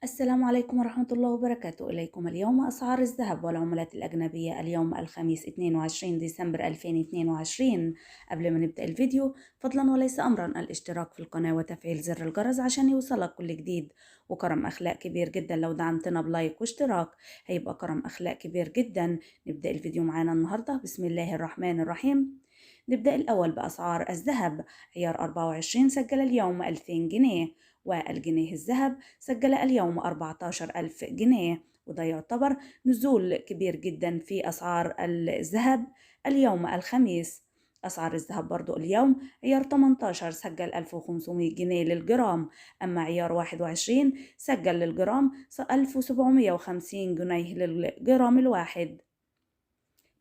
السلام عليكم ورحمة الله وبركاته. إليكم اليوم أسعار الذهب والعملات الأجنبية اليوم الخميس 22 ديسمبر 2022. قبل ما نبدأ الفيديو فضلا وليس أمرا الاشتراك في القناة وتفعيل زر الجرس عشان يوصلك كل جديد، وكرم أخلاق كبير جدا لو دعمتنا بلايك واشتراك، هيبقى كرم أخلاق كبير جدا. نبدأ الفيديو معانا النهاردة بسم الله الرحمن الرحيم. نبدأ الأول بأسعار الذهب. عيار 24 سجل اليوم 2000 جنيه، والجنيه الذهب سجل اليوم 14,000 جنيه، وده يعتبر نزول كبير جدا في أسعار الذهب اليوم الخميس. أسعار الذهب برضو اليوم عيار 18 سجل 1500 جنيه للجرام، أما عيار 21 سجل للجرام 1750 جنيه للجرام الواحد.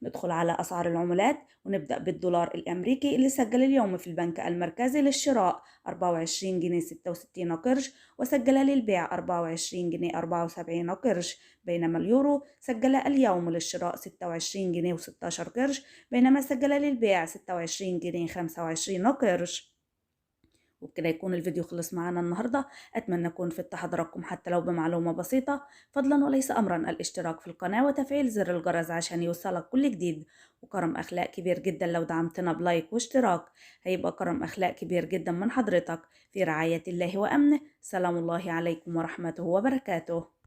ندخل على أسعار العملات ونبدأ بالدولار الأمريكي اللي سجل اليوم في البنك المركزي للشراء 24 جنيه 66 قرش، وسجل للبيع 24 جنيه 74 قرش، بينما اليورو سجل اليوم للشراء 26 جنيه و16 قرش، بينما سجل للبيع 26 جنيه 25 قرش. وبكده يكون الفيديو خلص معانا النهاردة. أتمنى أكون فدت حضراتكم حتى لو بمعلومة بسيطة. فضلا وليس أمرا الاشتراك في القناة وتفعيل زر الجرس عشان يوصلك كل جديد، وكرم أخلاق كبير جدا لو دعمتنا بلايك واشتراك، هيبقى كرم أخلاق كبير جدا من حضرتك. في رعاية الله وأمنه. سلام الله عليكم ورحمته وبركاته.